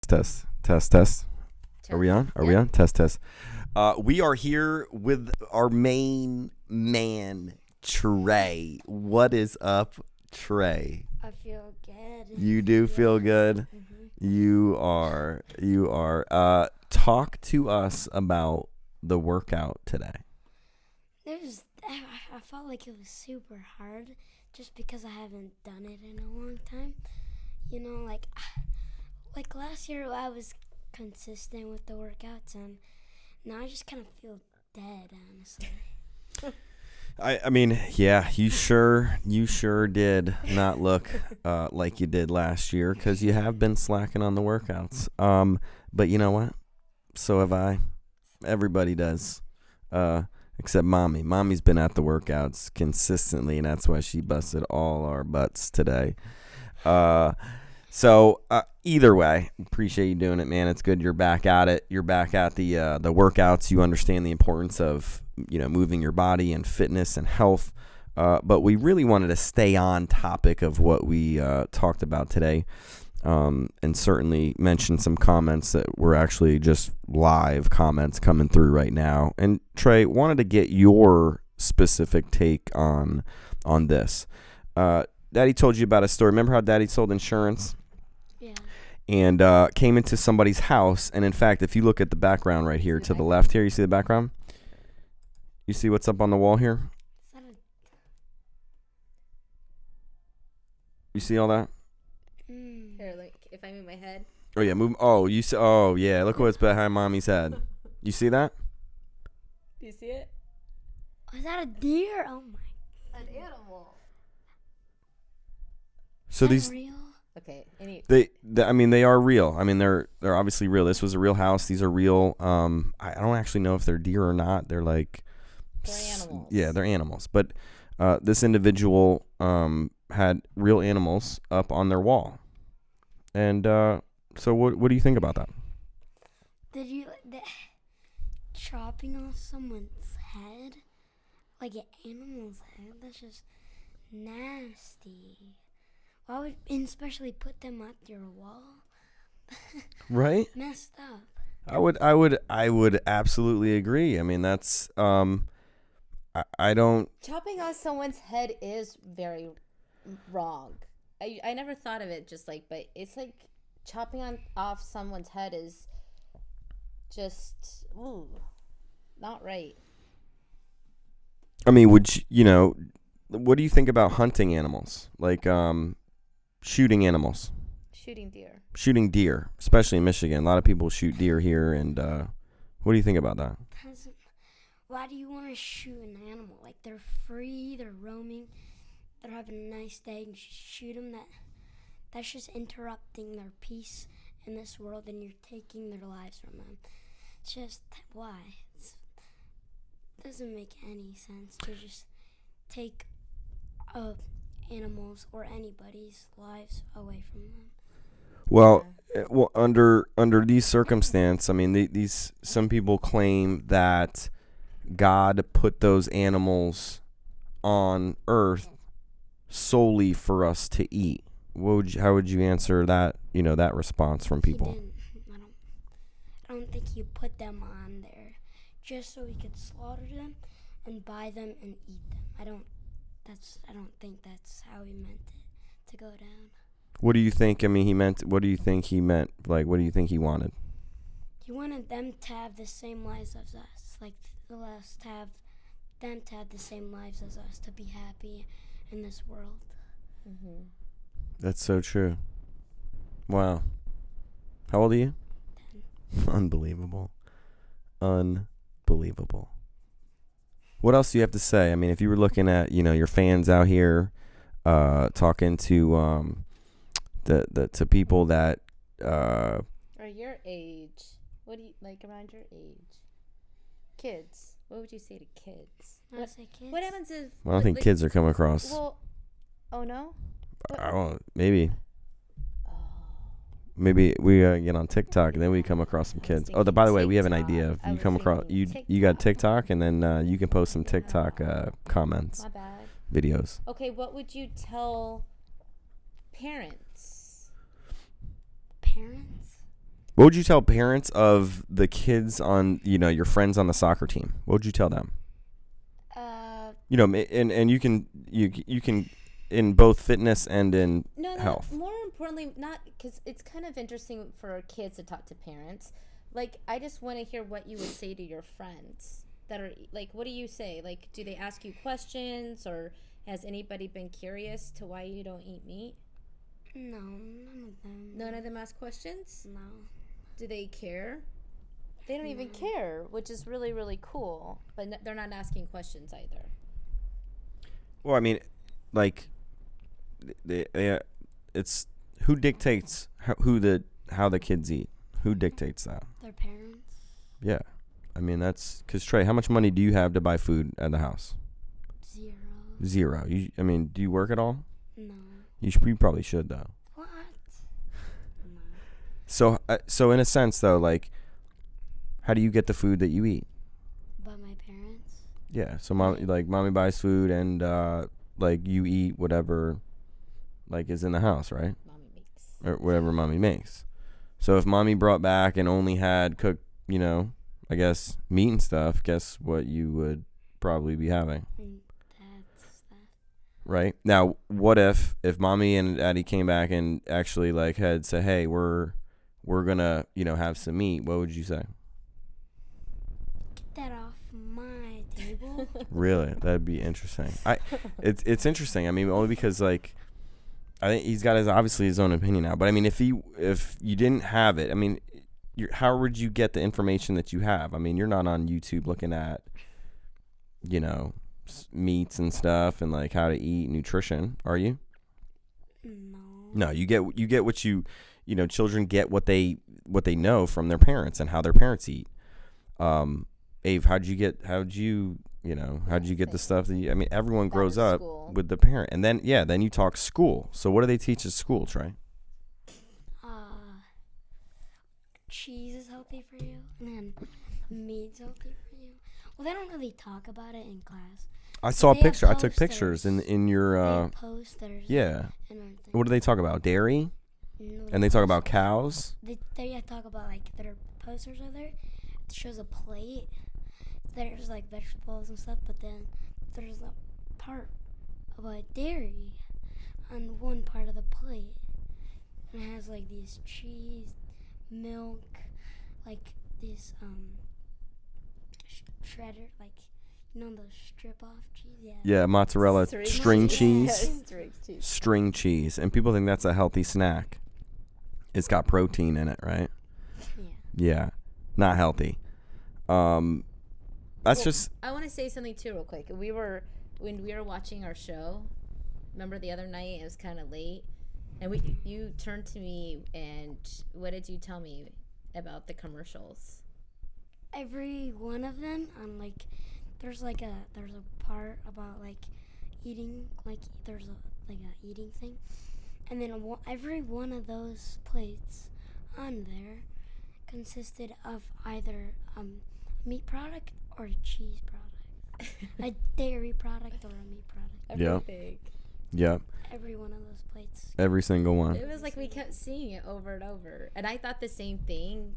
Test. Are we on? Are we on? Test. We are here with our main man, Trey. What is up, Trey? I feel good. You do feel good? Mm-hmm. You are. Talk to us about the workout today. I felt like it was super hard just because I haven't done it in a long time. You know, like last year I was consistent with the workouts, and now I just kind of feel dead, honestly. I mean, yeah, you sure did not look like you did last year because you have been slacking on the workouts. But you know what? So have I. Everybody does, except Mommy. Mommy's been at the workouts consistently, and that's why she busted all our butts today. So either way, appreciate you doing it, man. It's good you're back at it. You're back at the workouts. You understand the importance of moving your body and fitness and health. But we really wanted to stay on topic of what we talked about today, and certainly mention some comments that were actually just live comments coming through right now. And Trey, wanted to get your specific take on this. Daddy told you about a story. Remember how Daddy sold insurance? Yeah. And came into somebody's house. And in fact, if you look at the background right here to the left here, you see the background? You see what's up on the wall here? You see all that? Here, like, if I move my head. Oh, yeah. Move. Oh, you see. Oh, yeah. Look what's behind Mommy's head. You see that? Do you see it? Is that a deer? Oh, my. An animal. So Is that these. real? Okay. I mean, they are real. I mean, they're obviously real. This was a real house. These are real. I don't actually know if they're deer or not. They're like. They're animals. Yeah, they're animals. But this individual had real animals up on their wall. And so what do you think about that? Did you chopping off someone's head, like an animal's head? That's just nasty. Why would, and especially put them up your wall? Right? Messed up. I would absolutely agree. I mean, that's I don't. Chopping off someone's head is very wrong. I never thought of it just like, but it's like chopping off someone's head is just not right. I mean, what do you think about hunting animals? Like shooting animals? Shooting deer, especially in Michigan. A lot of people shoot deer here, and what do you think about that? Why do you want to shoot an animal? Like, they're free, they're roaming, they're having a nice day, and you shoot them. That's just interrupting their peace in this world, and you're taking their lives from them. It's just, why? It doesn't make any sense to just take animals or anybody's lives away from them. Well, under these circumstances, I mean, these some people claim that God put those animals on earth solely for us to eat. How would you answer that? That response from people. I don't think he put them on there just so he could slaughter them and buy them and eat them. I don't think that's how he meant it to go down. What do you think? I mean, what do you think he meant? Like, what do you think he wanted? He wanted them to have the same lives as us. Like, to have them to have the same lives as us, to be happy in this world. Mm-hmm. That's so true. Wow. How old are you? 10. Unbelievable. What else do you have to say? I mean, if you were looking at, your fans out here, talking to to people that or your age. What do you like around your age? Kids. What would you say to kids? What happens if? I don't think kids are coming across. Well, oh no. Maybe. Maybe we get on TikTok and then we come across some kids. Oh, by the way, we have an idea. If you come across you got TikTok, and then you can post some TikTok comments. My bad. Videos. Okay, what would you tell parents? Parents? What would you tell parents of the kids on, your friends on the soccer team? What would you tell them? And you can in both fitness and in health. More importantly, not because it's kind of interesting for kids to talk to parents. Like, I just want to hear what you would say to your friends that are like, what do you say? Like, do they ask you questions, or has anybody been curious to why you don't eat meat? No, none of them. None of them ask questions? No. Do they care? They don't even care, which is really, really cool. But they're not asking questions either. Well, I mean, like, it's who dictates how the kids eat. Who dictates that? Their parents. Yeah, I mean that's because Trey, how much money do you have to buy food at the house? Zero. Do you work at all? No. You probably should though. What? No. So in a sense though, like, how do you get the food that you eat? By my parents. Yeah. So mommy buys food and like you eat whatever, like is in the house, right? Mommy makes. Or whatever mommy makes. So if mommy brought back and only had cooked, I guess meat and stuff, guess what you would probably be having? That's that. Right? Now, what if mommy and daddy came back and actually like had said, "Hey, we're gonna, have some meat." What would you say? Get that off my table. Really? That'd be interesting. It's interesting. I mean, only because like I think he's got obviously his own opinion now. But I mean, if you didn't have it, I mean, how would you get the information that you have? I mean, you're not on YouTube looking at, meats and stuff and like how to eat, nutrition, are you? No. No, you get what children get what they know from their parents and how their parents eat. Ave, how'd you get the stuff that everyone grows up with the parent, and then you talk school. So what do they teach at school, Trey? Cheese is healthy for you, and then meat's healthy for you. Well, they don't really talk about it in class. I saw a picture. I took pictures in your posters. Yeah. And everything. What do they talk about? Dairy? No, And they talk about cows? They talk about like their posters are there. It shows a plate. There's like vegetables and stuff, but then there's a part about dairy on one part of the plate. And it has like these cheese, milk, like these shredded, like the strip off cheese. Yeah, mozzarella string cheese. Yeah. String cheese. And people think that's a healthy snack. It's got protein in it, right? Yeah. Yeah. Not healthy. Just I want to say something too real quick. When we were watching our show, remember the other night, it was kind of late, and you turned to me, and what did you tell me about the commercials? Every one of them, there's a part about like eating, like there's a eating thing, and then every one of those plates on there consisted of either meat product or a cheese product, a dairy product or a meat product. Everything. Yeah. Every one of those plates. Every single one. It was like we kept seeing it over and over, and I thought the same thing,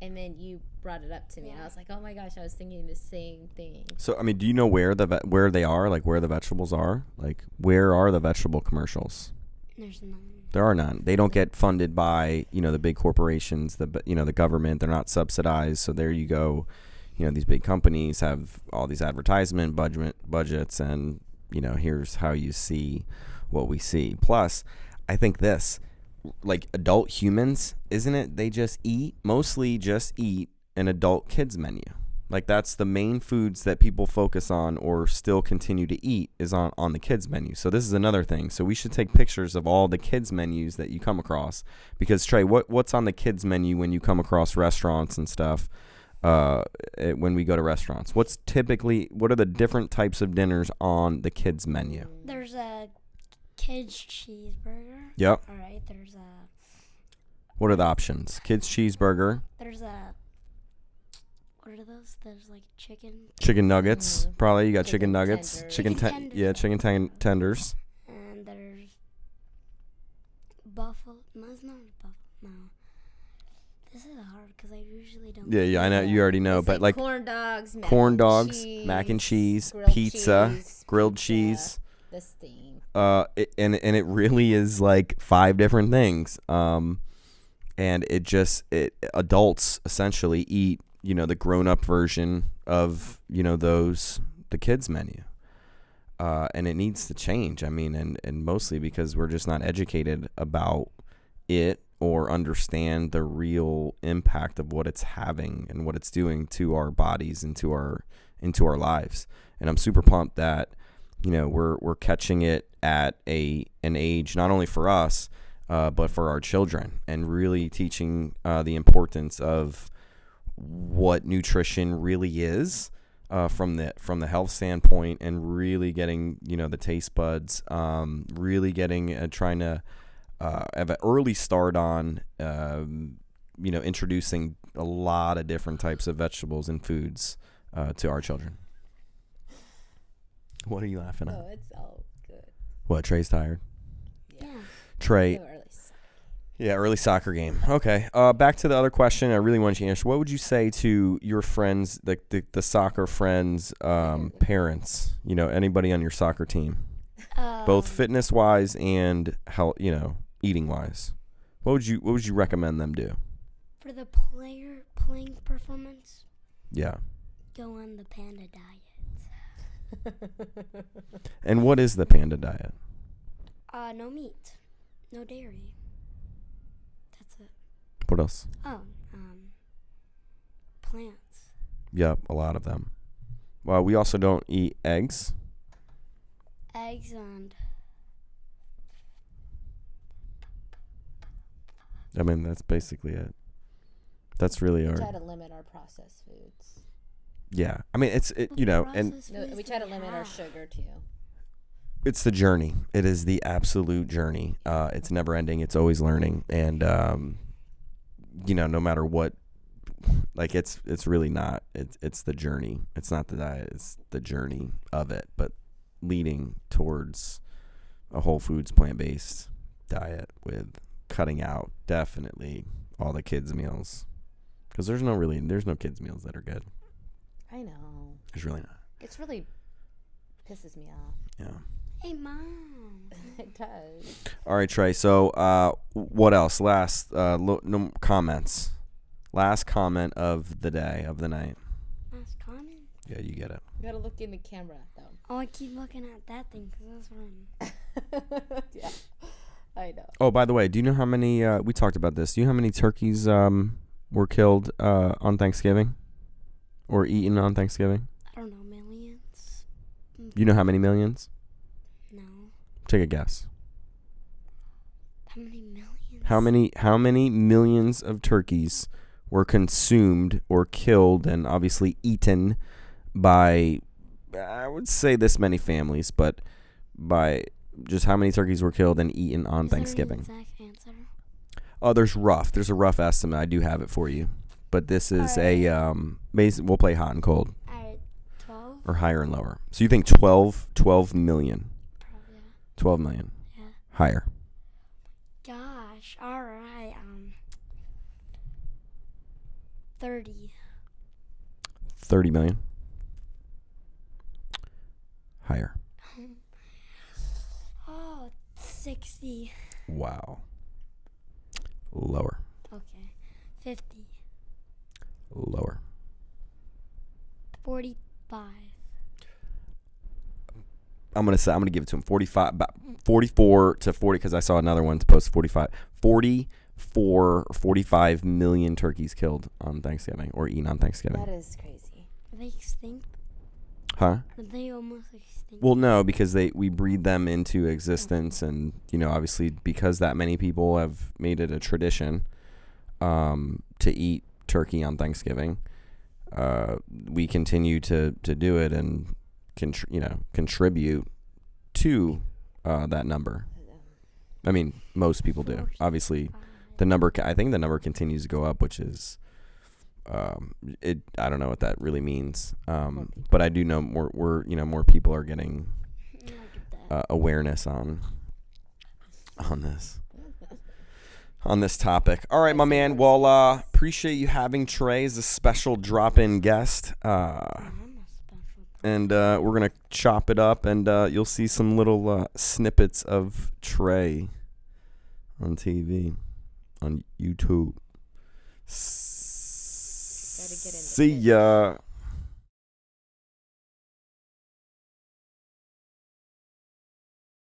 and then you brought it up to me, and I was like, oh my gosh, I was thinking the same thing. So do you know where they are, like where the vegetables are? Like where are the vegetable commercials? There's none. There are none. They don't get funded by the big corporations, the government. They're not subsidized. So there you go. These big companies have all these advertisement budgets, and here's how you see what we see. Plus, I think this, like adult humans, isn't it? They mostly just eat an adult kids menu. Like that's the main foods that people focus on or still continue to eat is on the kids menu. So this is another thing. So we should take pictures of all the kids menus that you come across, because Trey, what's on the kids menu when you come across restaurants and stuff? When we go to restaurants, what are the different types of dinners on the kids menu? There's a kids cheeseburger. Yep. All right. There's a. What are the options? Kids cheeseburger. There's a. What are those? There's like chicken nuggets. Mm-hmm. Probably you got chicken nuggets, tenders. chicken tenders. And there's buffalo. No, it's not buffalo. No. This is hard because I usually don't. Yeah, I know you already know, It's but like corn dogs, mac and cheese, grilled pizza, cheese, grilled pizza, cheese. This thing. And it really is like 5 different things. And adults essentially eat, the grown-up version of, the kids menu. And it needs to change. I mean, and mostly because we're just not educated about it or understand the real impact of what it's having and what it's doing to our bodies and to our lives. And I'm super pumped that, we're catching it at an age, not only for us, but for our children, and really teaching the importance of what nutrition really is. From the health standpoint, and really getting the taste buds, really getting trying to have an early start on introducing a lot of different types of vegetables and foods to our children. What are you laughing at? Oh, it's all good. What, Trey's tired? Yeah. Trey. Yeah, early soccer game. Okay. Back to the other question I really wanted you to answer. What would you say to your friends, the soccer friends, parents, anybody on your soccer team, both fitness-wise and health, eating-wise? What would you recommend them do? For the player playing performance? Yeah. Go on the panda diet. And what is the panda diet? No meat, no dairy. What else? Oh, plants. Yep, a lot of them. Well, we also don't eat eggs. Eggs and... I mean, that's basically it. That's really We try to limit our processed foods. Yeah. I mean, and we try to limit our sugar too. It's the journey. It is the absolute journey. It's never ending. It's always learning. And, no matter what, like it's really not, it's the journey. It's not the diet. It's the journey of it, but leading towards a whole foods plant-based diet with cutting out definitely all the kids meals. Cause there's no kids meals that are good. I know. There's really not. It's really pisses me off. Yeah. Hey, Mom. It does. All right, Trey. So, what else? Last no comments. Last comment of the day, of the night. Last comment? Yeah, you get it. You gotta look in the camera, though. Oh, I keep looking at that thing because that's wrong. Yeah, I know. Oh, by the way, do you know how many? We talked about this. Do you know how many turkeys were killed on Thanksgiving, or eaten on Thanksgiving? I don't know, millions. You know how many millions? No. Take a guess. How many millions? How many millions of turkeys were consumed or killed and obviously eaten by, I would say this many families, but by just how many turkeys were killed and eaten on Thanksgiving? There an exact answer? Oh, there's a rough estimate. I do have it for you, but this is we'll play hot and cold. All right, 12? Or higher and lower. So you think 12 million? Probably, yeah. 12 million. Yeah. Higher. Gosh, all right. 30. 30 million. Higher. Oh, 60. Wow. Lower. Okay. 50. Lower. 45. I'm gonna give it to him. 45, about 44 to 40, because I saw another one to post 45. 44 or 45 million turkeys killed on Thanksgiving or eaten on Thanksgiving. That is crazy. Are they extinct? Huh? Are they almost extinct? Well, no, because we breed them into existence, and obviously because that many people have made it a tradition to eat turkey on Thanksgiving, we continue to do it and contribute to that number. I mean, most people do. Obviously, I think the number continues to go up, which is I don't know what that really means, but I do know more people are getting awareness on this. on this topic. All right, my man. Well, appreciate you having Trey as a special drop-in guest. And we're going to chop it up, and you'll see some little snippets of Trey on TV, on YouTube. See ya.